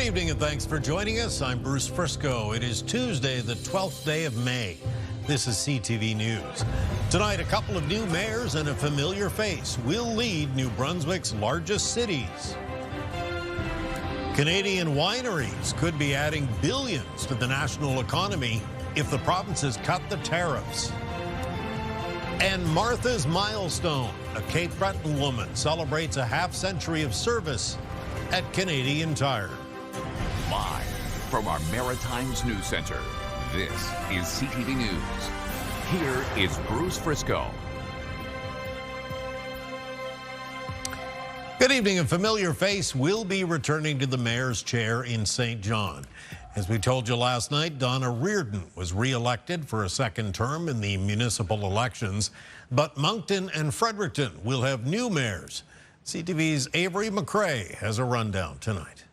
evening and thanks for joining us. I'm Bruce Frisco. It is Tuesday, the 12th day of May. This is CTV News. Tonight, a couple of new mayors and a familiar face will lead New Brunswick's largest cities. Canadian wineries could be adding billions to the national economy if the provinces cut the tariffs. And Martha's Milestone, a Cape Breton woman, celebrates a half-century of service at Canadian Tire. Live from our Maritimes News Center, this is CTV News. Here is Bruce Frisco. Good evening. A familiar face will be returning to the mayor's chair in St. John. As we told you last night, Donna Reardon was re-elected for a second term in the municipal elections, but Moncton and Fredericton will have new mayors. CTV's Avery McRae has a rundown tonight.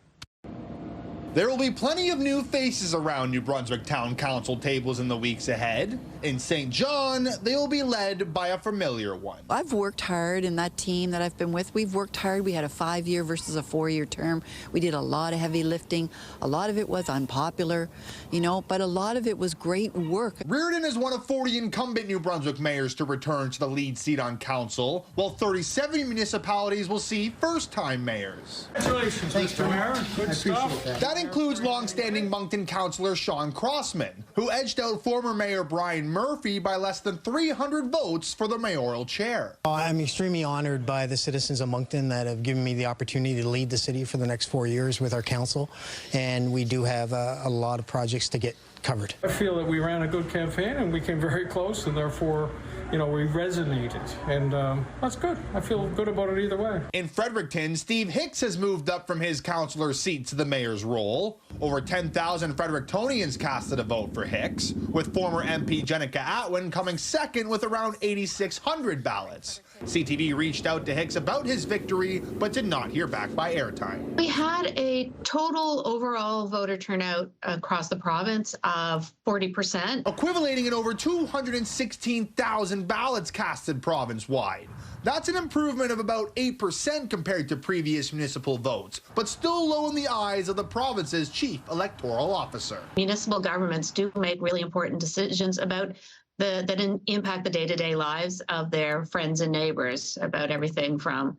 There will be plenty of new faces around New Brunswick Town Council tables in the weeks ahead. In St. John, they will be led by a familiar one. I've worked hard in that team that I've been with. We've worked hard. We had a 5-year versus a 4-year term. We did a lot of heavy lifting. A lot of it was unpopular, but a lot of it was great work. Reardon is one of 40 incumbent New Brunswick mayors to return to the lead seat on council, while 37 municipalities will see first-time mayors. Congratulations, Mr. Mayor. Good stuff. That includes long-standing Moncton councillor Sean Crossman, who edged out former Mayor Brian Murphy by less than 300 votes for the mayoral chair. I'm extremely honored by the citizens of Moncton that have given me the opportunity to lead the city for the next 4 years with our council, and we do have a lot of projects to get covered. I feel that we ran a good campaign and we came very close, and therefore, we resonated, and that's good. I feel good about it either way. In Fredericton, Steve Hicks has moved up from his councillor seat to the mayor's role. Over 10,000 Frederictonians casted a vote for Hicks, with former MP Jenica Atwin coming second with around 8,600 ballots. CTV reached out to Hicks about his victory, but did not hear back by airtime. We had a total overall voter turnout across the province of 40%. Equivalating in over 216,000 ballots casted province-wide. That's an improvement of about 8% compared to previous municipal votes, but still low in the eyes of the province's chief electoral officer. Municipal governments do make really important decisions about that impact the day-to-day lives of their friends and neighbors, about everything from,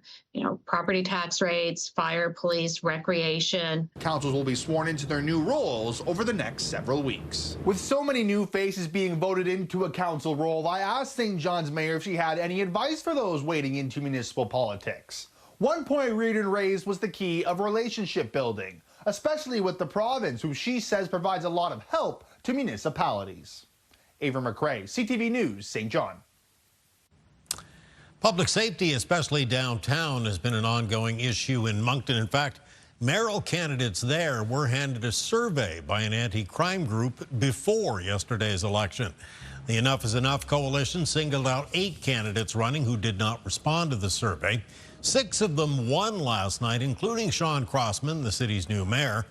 property tax rates, fire, police, recreation. Councils will be sworn into their new roles over the next several weeks. With so many new faces being voted into a council role, I asked St. John's mayor if she had any advice for those wading into municipal politics. One point Reardon raised was the key of relationship building, especially with the province, who she says provides a lot of help to municipalities. Avery McRae, CTV News, St. John. Public safety, especially downtown, has been an ongoing issue in Moncton. In fact, mayoral candidates there were handed a survey by an anti-crime group before yesterday's election. The Enough is Enough coalition singled out 8 candidates running who did not respond to the survey. 6 of them won last night, including Sean Crossman, the city's new mayor.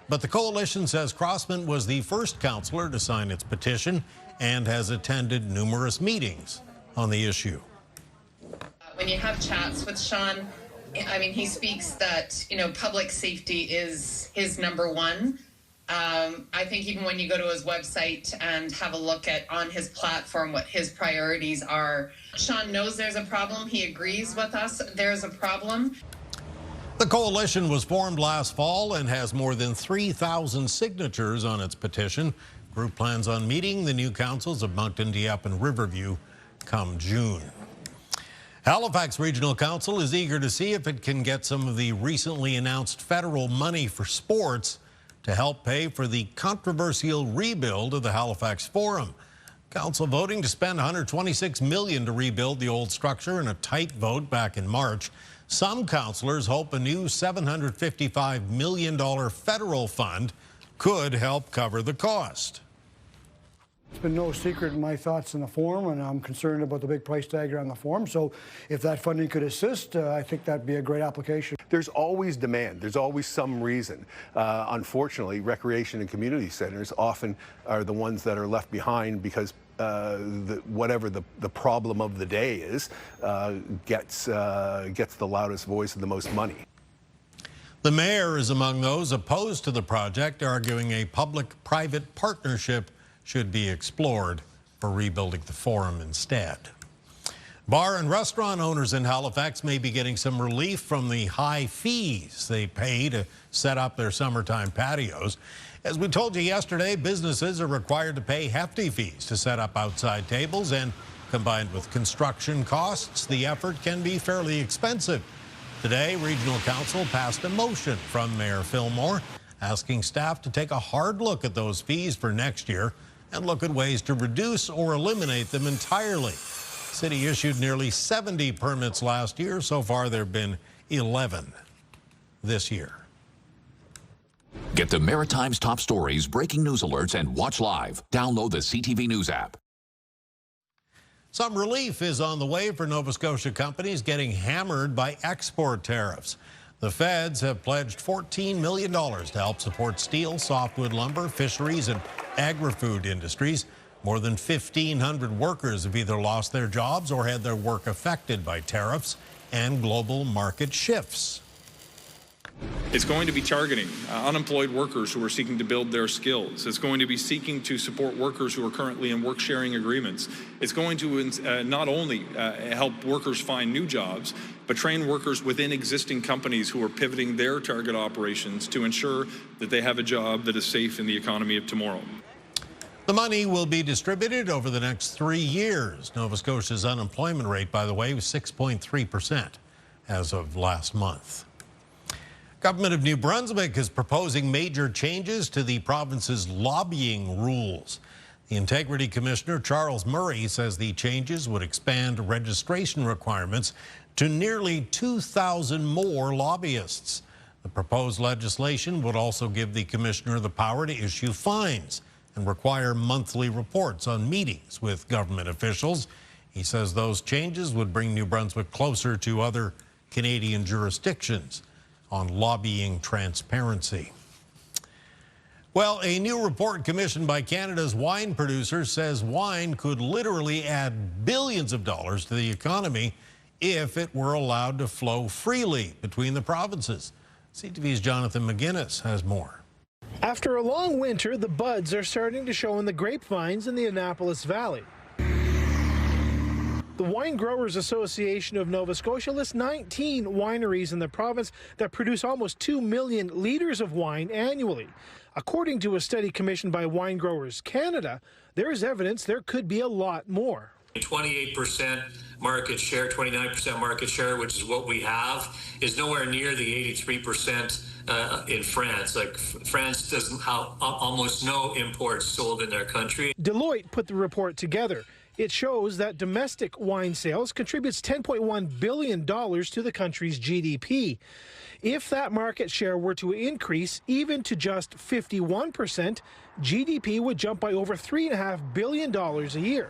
But the coalition says Crossman was the first councillor to sign its petition and has attended numerous meetings on the issue. When you have chats with Sean, he speaks that, public safety is his number one. I think even when you go to his website and have a look at on his platform what his priorities are, Sean knows there's a problem. He agrees with us there's a problem. The coalition was formed last fall and has more than 3,000 signatures on its petition. Group plans on meeting the new councils of Moncton, Dieppe, and Riverview come June. Halifax Regional Council is eager to see if it can get some of the recently announced federal money for sports to help pay for the controversial rebuild of the Halifax Forum. Council voting to spend $126 million to rebuild the old structure in a tight vote back in March. Some councillors hope a new $755 million federal fund could help cover the cost. It's been no secret in my thoughts in the forum, and I'm concerned about the big price tag around the forum. So if that funding could assist, I think that'd be a great application. There's always demand. There's always some reason. Unfortunately, recreation and community centers often are the ones that are left behind because whatever the problem of the day is gets the loudest voice and the most money. The mayor is among those opposed to the project, arguing a public-private partnership should be explored for rebuilding the forum instead. Bar and restaurant owners in Halifax may be getting some relief from the high fees they pay to set up their summertime patios. As we told you yesterday, businesses are required to pay hefty fees to set up outside tables, and combined with construction costs, the effort can be fairly expensive. Today, Regional Council passed a motion from Mayor Fillmore asking staff to take a hard look at those fees for next year and look at ways to reduce or eliminate them entirely. The city issued nearly 70 permits last year. So far, there have been 11 this year. Get the Maritime's top stories, breaking news alerts, and watch live. Download the CTV News app. Some relief is on the way for Nova Scotia companies getting hammered by export tariffs. The feds have pledged $14 million to help support steel, softwood lumber, fisheries, and agri-food industries. More than 1,500 workers have either lost their jobs or had their work affected by tariffs and global market shifts. It's going to be targeting unemployed workers who are seeking to build their skills. It's going to be seeking to support workers who are currently in work-sharing agreements. It's going to not only help workers find new jobs, but train workers within existing companies who are pivoting their target operations to ensure that they have a job that is safe in the economy of tomorrow. The money will be distributed over the next 3 years. Nova Scotia's unemployment rate, by the way, was 6.3% as of last month. Government of New Brunswick is proposing major changes to the province's lobbying rules. The Integrity Commissioner, Charles Murray, says the changes would expand registration requirements to nearly 2,000 more lobbyists. The proposed legislation would also give the commissioner the power to issue fines and require monthly reports on meetings with government officials. He says those changes would bring New Brunswick closer to other Canadian jurisdictions on lobbying transparency. Well, a new report commissioned by Canada's wine producers says wine could literally add billions of dollars to the economy if it were allowed to flow freely between the provinces. CTV's Jonathan McGuinness has more. After a long winter, the buds are starting to show in the grapevines in the Annapolis Valley. The Wine Growers Association of Nova Scotia lists 19 wineries in the province that produce almost 2 million liters of wine annually. According to a study commissioned by Wine Growers Canada, there is evidence there could be a lot more. 28% market share, 29% market share, which is what we have, is nowhere near the 83% in France. Like, France doesn't have almost no imports sold in their country. Deloitte put the report together. It shows that domestic wine sales contributes $10.1 billion to the country's GDP. If that market share were to increase even to just 51%, GDP would jump by over $3.5 billion a year,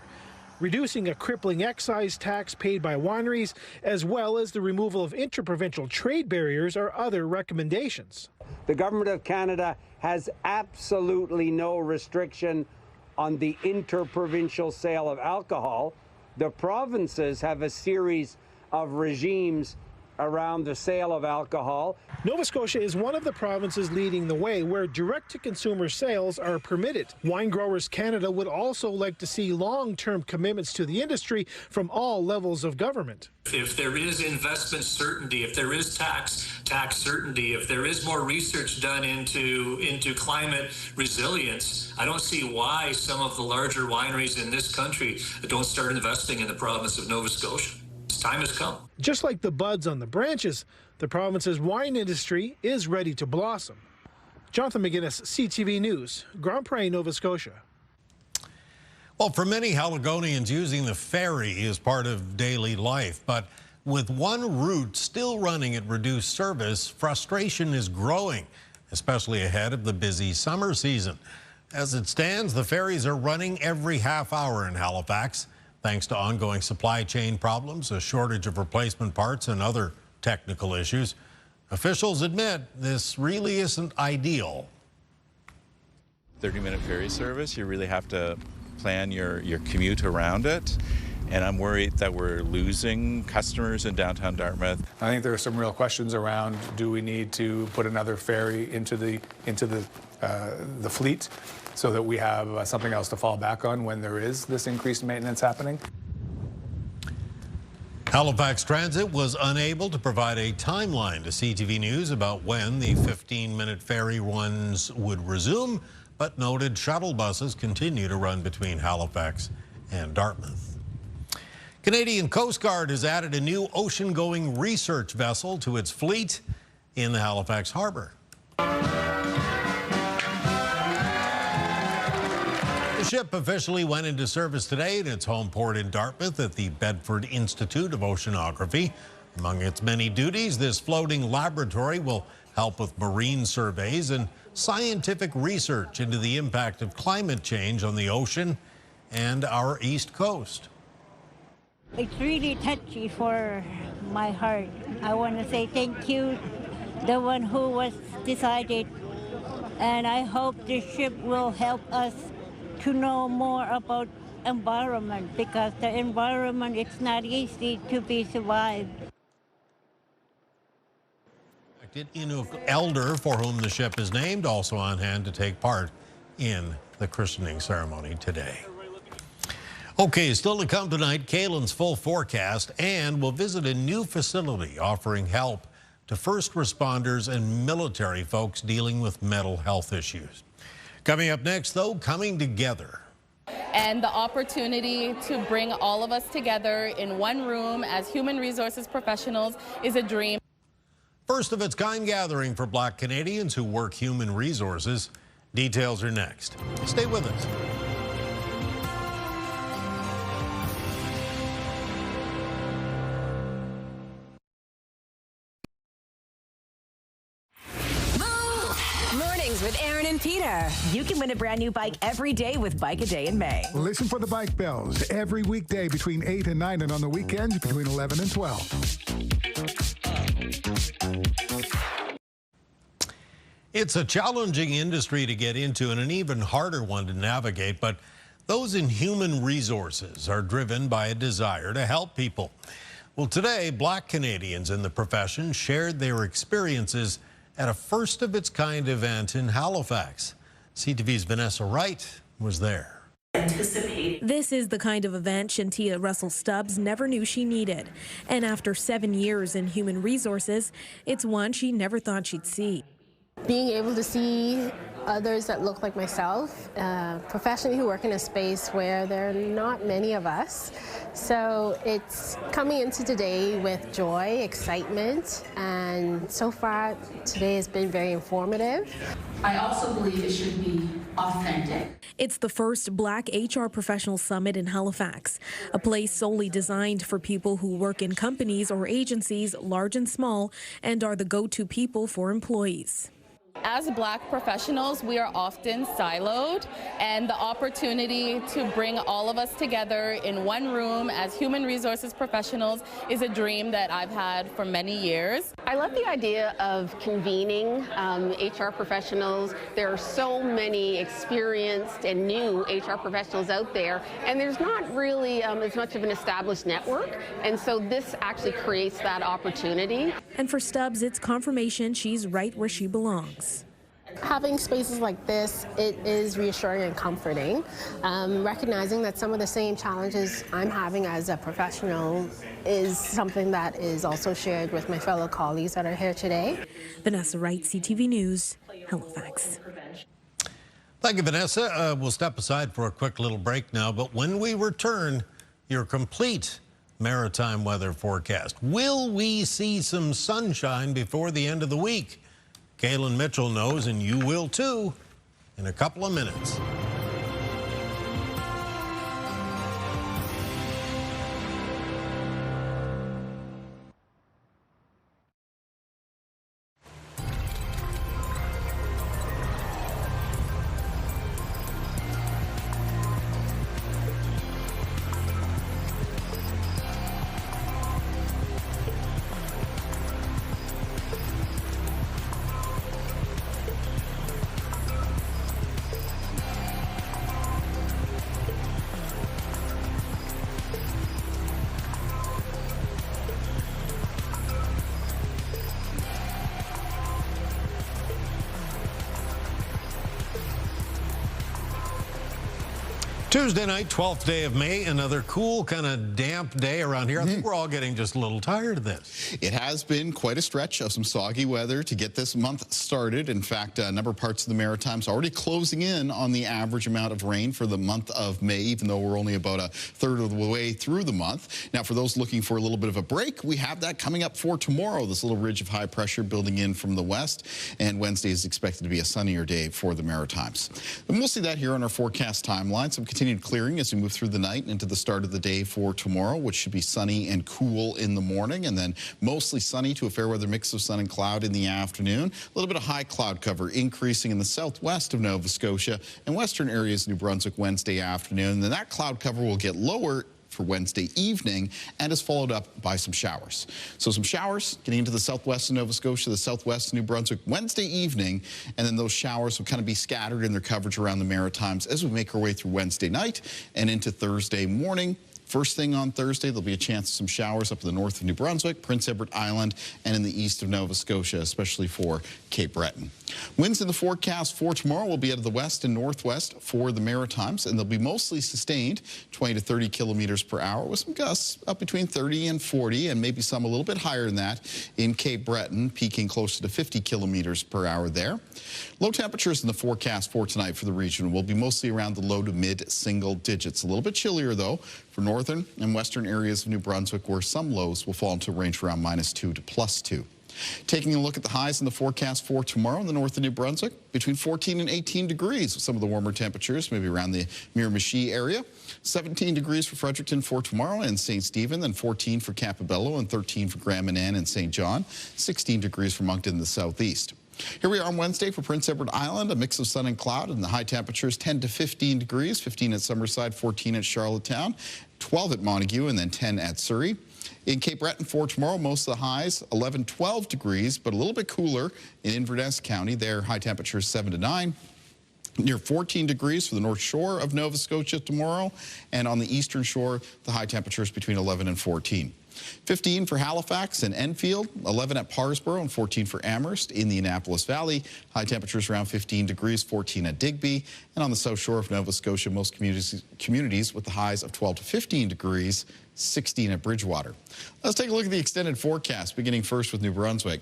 reducing a crippling excise tax paid by wineries, as well as the removal of interprovincial trade barriers are other recommendations. The Government of Canada has absolutely no restriction on the interprovincial sale of alcohol. The provinces have a series of regimes around the sale of alcohol. Nova Scotia is one of the provinces leading the way where direct-to-consumer sales are permitted. Wine Growers Canada would also like to see long-term commitments to the industry from all levels of government. If there is investment certainty, if there is tax certainty, if there is more research done into climate resilience, I don't see why some of the larger wineries in this country don't start investing in the province of Nova Scotia. Time has come. Just like the buds on the branches, the province's wine industry is ready to blossom. Jonathan McGuinness, CTV News, Grand Prairie, Nova Scotia. Well, for many Haligonians, using the ferry is part of daily life, but with one route still running at reduced service, frustration is growing, especially ahead of the busy summer season. As it stands, the ferries are running every half hour in Halifax, thanks to ongoing supply chain problems, a shortage of replacement parts, and other technical issues. Officials admit this really isn't ideal. 30-minute ferry service, you really have to plan your commute around it. and I'm worried that we're losing customers in downtown Dartmouth. I think there are some real questions around, do we need to put another ferry into the fleet so that we have something else to fall back on when there is this increased maintenance happening? Halifax Transit was unable to provide a timeline to CTV News about when the 15-minute ferry runs would resume, but noted shuttle buses continue to run between Halifax and Dartmouth. Canadian Coast Guard has added a new ocean-going research vessel to its fleet in the Halifax Harbor. The ship officially went into service today in its home port in Dartmouth at the Bedford Institute of Oceanography. Among its many duties, this floating laboratory will help with marine surveys and scientific research into the impact of climate change on the ocean and our east coast. It's really touchy for my heart. I want to say thank you, the one who was decided, and I hope this ship will help us to know more about environment, because the environment, it's not easy to be survived. Inuk elder, for whom the ship is named, also on hand to take part in the christening ceremony today. Okay, still to come tonight, Kaylin's full forecast, and we'll visit a new facility offering help to first responders and military folks dealing with mental health issues. Coming up next, though, coming together. And the opportunity to bring all of us together in one room as human resources professionals is a dream. First of its kind gathering for Black Canadians who work human resources. Details are next. Stay with us. Mornings with Aaron and Peter. You can win a brand new bike every day with Bike a Day in May. Listen for the bike bells every weekday between 8 and 9 and on the weekends between 11 and 12. It's a challenging industry to get into and an even harder one to navigate, but those in human resources are driven by a desire to help people. Well, today, Black Canadians in the profession shared their experiences at a first-of-its-kind event in Halifax. CTV's Vanessa Wright was there. This is the kind of event Shantia Russell-Stubbs never knew she needed. And after 7 years in human resources, it's one she never thought she'd see. Being able to see others that look like myself, professionally who work in a space where there are not many of us. So it's coming into today with joy, excitement, and so far today has been very informative. I also believe it should be authentic. It's the first Black HR Professional Summit in Halifax, a place solely designed for people who work in companies or agencies, large and small, and are the go-to people for employees. As Black professionals, we are often siloed, and the opportunity to bring all of us together in one room as human resources professionals is a dream that I've had for many years. I love the idea of convening HR professionals. There are so many experienced and new HR professionals out there, and there's not really as much of an established network, and so this actually creates that opportunity. And for Stubbs, it's confirmation she's right where she belongs. Having spaces like this, it is reassuring and comforting. Recognizing that some of the same challenges I'm having as a professional is something that is also shared with my fellow colleagues that are here today. Vanessa Wright, CTV News, Halifax. Thank you, Vanessa. We'll step aside for a quick little break now, but when we return, your complete maritime weather forecast. Will we see some sunshine before the end of the week? Kaylin Mitchell knows, and you will too, in a couple of minutes. Tuesday night, 12th day of May, another cool, kind of damp day around here. I think we're all getting just a little tired of this. It has been quite a stretch of some soggy weather to get this month started. In fact, a number of parts of the Maritimes already closing in on the average amount of rain for the month of May, even though we're only about a third of the way through the month. Now, for those looking for a little bit of a break, we have that coming up for tomorrow. This little ridge of high pressure building in from the west, and Wednesday is expected to be a sunnier day for the Maritimes. And we'll see that here on our forecast timeline. Some continued clearing as we move through the night and into the start of the day for tomorrow, which should be sunny and cool in the morning, and then mostly sunny to a fair weather mix of sun and cloud in the afternoon. A little bit of high cloud cover increasing in the southwest of Nova Scotia and western areas of New Brunswick Wednesday afternoon. And then that cloud cover will get lower for Wednesday evening and is followed up by some showers. So some showers getting into the southwest of Nova Scotia, the southwest of New Brunswick Wednesday evening, and then those showers will kind of be scattered in their coverage around the Maritimes as we make our way through Wednesday night and into Thursday morning. First thing on Thursday, there'll be a chance of some showers up in the north of New Brunswick, Prince Edward Island, and in the east of Nova Scotia, especially for Cape Breton. Winds in the forecast for tomorrow will be out of the west and northwest for the Maritimes, and they'll be mostly sustained 20 to 30 kilometers per hour with some gusts up between 30 and 40, and maybe some a little bit higher than that in Cape Breton, peaking closer to 50 kilometers per hour there. Low temperatures in the forecast for tonight for the region will be mostly around the low to mid single digits. A little bit chillier, though, for northern and western areas of New Brunswick, where some lows will fall into a range around -2 to +2. Taking a look at the highs in the forecast for tomorrow in the north of New Brunswick, between 14 and 18 degrees with some of the warmer temperatures, maybe around the Miramichi area. 17 degrees for Fredericton for tomorrow and St. Stephen, then 14 for Campobello and 13 for Grand Manan and St. John, 16 degrees for Moncton in the southeast. Here we are on Wednesday for Prince Edward Island, a mix of sun and cloud, and the high temperatures 10 to 15 degrees, 15 at Summerside, 14 at Charlottetown, 12 at Montague, and then 10 at Surrey. In Cape Breton for tomorrow, most of the highs 11, 12 degrees, but a little bit cooler in Inverness County. There, high temperatures 7 to 9. Near 14 degrees for the north shore of Nova Scotia tomorrow, and on the eastern shore, the high temperatures between 11 and 14. 15 for Halifax and Enfield, 11 at Parsboro, and 14 for Amherst in the Annapolis Valley. High temperatures around 15 degrees, 14 at Digby. And on the south shore of Nova Scotia, most communities with the highs of 12 to 15 degrees, 16 at Bridgewater. Let's take a look at the extended forecast, beginning first with New Brunswick.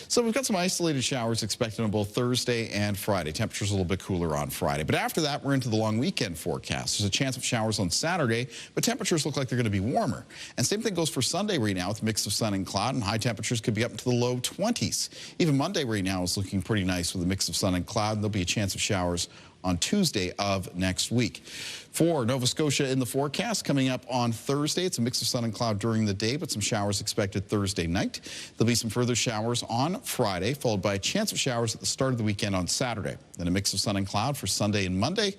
So we've got some isolated showers expected on both Thursday and Friday. Temperatures a little bit cooler on Friday. But after that, we're into the long weekend forecast. There's a chance of showers on Saturday, but temperatures look like they're going to be warmer. And same thing goes for Sunday right now with a mix of sun and cloud, and high temperatures could be up into the low 20s. Even Monday right now is looking pretty nice with a mix of sun and cloud, and there'll be a chance of showers on Tuesday of next week. For Nova Scotia in the forecast, coming up on Thursday, it's a mix of sun and cloud during the day, but some showers expected Thursday night. There'll be some further showers on Friday, followed by a chance of showers at the start of the weekend on Saturday. Then a mix of sun and cloud for Sunday and Monday,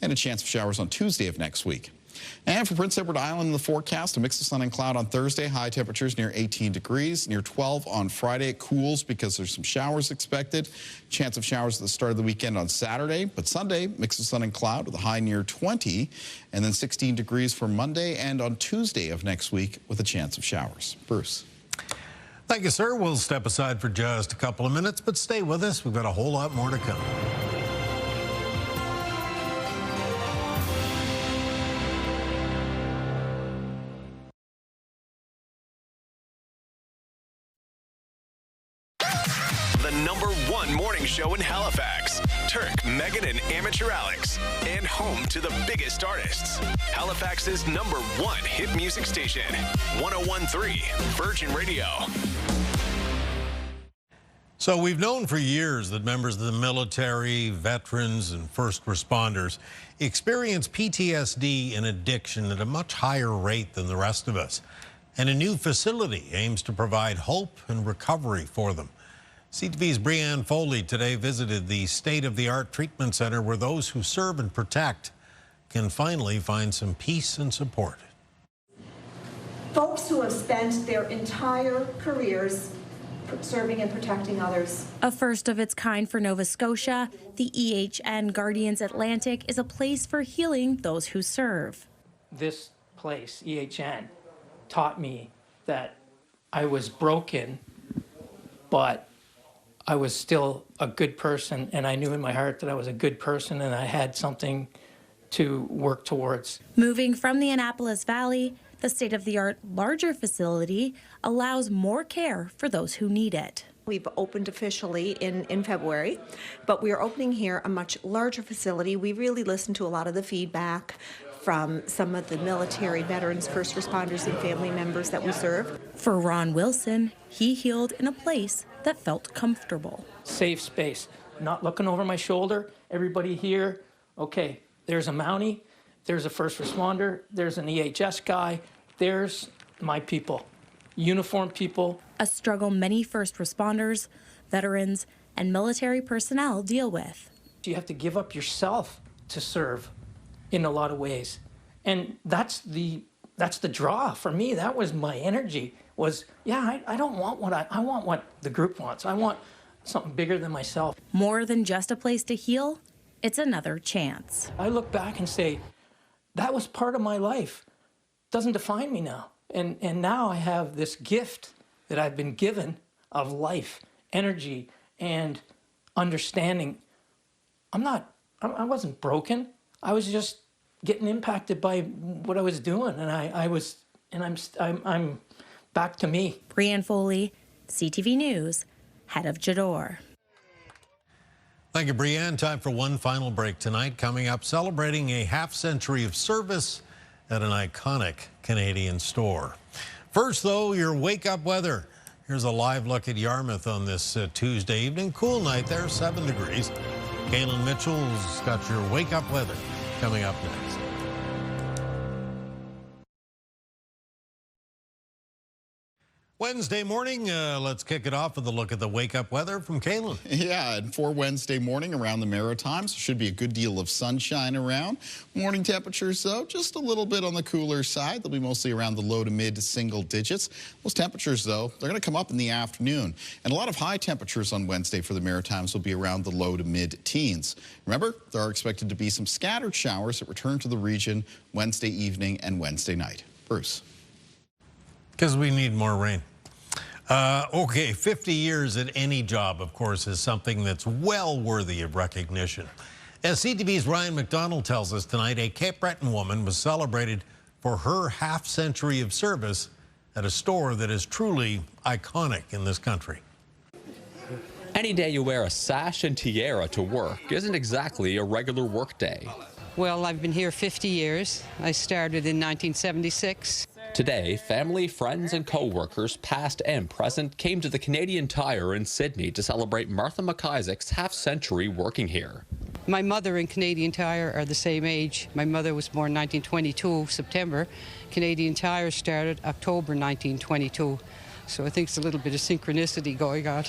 and a chance of showers on Tuesday of next week. And for Prince Edward Island in the forecast, a mix of sun and cloud on Thursday, high temperatures near 18 degrees, near 12 on Friday. It cools because there's some showers expected. Chance of showers at the start of the weekend on Saturday, but Sunday, mix of sun and cloud with a high near 20, and then 16 degrees for Monday and on Tuesday of next week with a chance of showers. Bruce. Thank you, sir. We'll step aside for just a couple of minutes, but stay with us. We've got a whole lot more to come. #1 morning show in Halifax. Turk, Megan, and Amateur Alex. And home to the biggest artists. Halifax's #1 hit music station. 101.3 Virgin Radio. So we've known for years that members of the military, veterans, and first responders experience PTSD and addiction at a much higher rate than the rest of us. And a new facility aims to provide hope and recovery for them. CTV's Brianne Foley today visited the state-of-the-art treatment center where those who serve and protect can finally find some peace and support. Folks who have spent their entire careers serving and protecting others. A first of its kind for Nova Scotia, the EHN Guardians Atlantic is a place for healing those who serve. This place, EHN, taught me that I was broken, but I was still a good person, and I knew in my heart that I was a good person and I had something to work towards. Moving from the Annapolis Valley, the state-of-the-art larger facility allows more care for those who need it. We've opened officially in February, but we are opening here a much larger facility. We really listened to a lot of the feedback from some of the military veterans, first responders, and family members that we serve. For Ron Wilson, he healed in a place that felt comfortable. Safe space, not looking over my shoulder. Everybody here, okay, there's a Mountie, there's a first responder, there's an EHS guy, there's my people, uniformed people. A struggle many first responders, veterans, and military personnel deal with. You have to give up yourself to serve in a lot of ways. And that's the draw for me. That was my energy, was, yeah, I don't want what I want what the group wants. I want something bigger than myself. More than just a place to heal, it's another chance. I look back and say, that was part of my life. Doesn't define me now. And now I have this gift that I've been given of life, energy, and understanding. I wasn't broken. I was just getting impacted by what I was doing, and I'm back to me. Brianne Foley, CTV News, head of Jador. Thank you, Brianne. Time for one final break tonight. Coming up, celebrating a half-century of service at an iconic Canadian store. First, though, your wake-up weather. Here's a live look at Yarmouth on this Tuesday evening. Cool night there, 7 degrees. Kaylin Mitchell's got your wake-up weather coming up next. Wednesday morning, let's kick it off with a look at the wake-up weather from Kaylin. Yeah, and for Wednesday morning around the Maritimes, should be a good deal of sunshine around. Morning temperatures, though, just a little bit on the cooler side. They'll be mostly around the low to mid single digits. Those temperatures, though, they're going to come up in the afternoon. And a lot of high temperatures on Wednesday for the Maritimes will be around the low to mid teens. Remember, there are expected to be some scattered showers that return to the region Wednesday evening and Wednesday night. Bruce. Because we need more rain. Okay, 50 years at any job, of course, is something that's well worthy of recognition. As CTV's Ryan McDonald tells us tonight, a Cape Breton woman was celebrated for her half-century of service at a store that is truly iconic in this country. Any day you wear a sash and tiara to work isn't exactly a regular work day. Well, I've been here 50 years. I started in 1976. Today, family, friends, and co-workers, past and present, came to the Canadian Tire in Sydney to celebrate Martha McIsaac's half-century working here. My mother and Canadian Tire are the same age. My mother was born 1922, September. Canadian Tire started October 1922. So I think it's a little bit of synchronicity going on.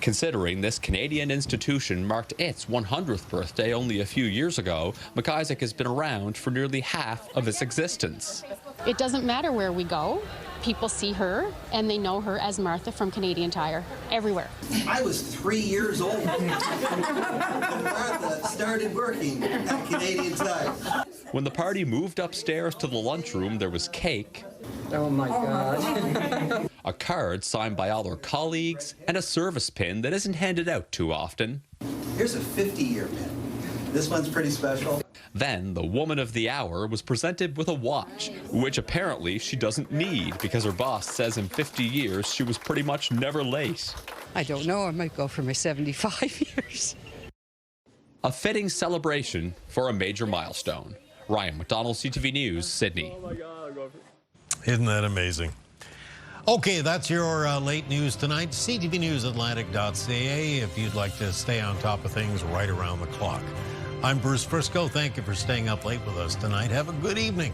Considering this Canadian institution marked its 100th birthday only a few years ago, McIsaac has been around for nearly half of its existence. It doesn't matter where we go. People see her and they know her as Martha from Canadian Tire everywhere. I was 3 years old when Martha started working at Canadian Tire. When the party moved upstairs to the lunchroom, there was cake. Oh my God. A card signed by all her colleagues, and a service pin that isn't handed out too often. Here's a 50-year pin. This one's pretty special. Then the woman of the hour was presented with a watch, which apparently she doesn't need because her boss says in 50 years she was pretty much never late. I don't know, I might go for my 75 years. A fitting celebration for a major milestone. Ryan McDonald, CTV News, Sydney. Isn't that amazing? Okay, that's your late news tonight. CTVNewsAtlantic.ca if you'd like to stay on top of things right around the clock. I'm Bruce Frisco. Thank you for staying up late with us tonight. Have a good evening.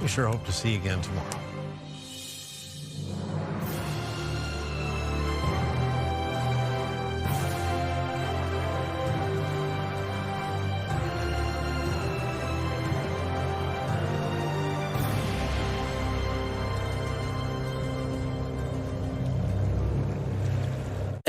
We sure hope to see you again tomorrow.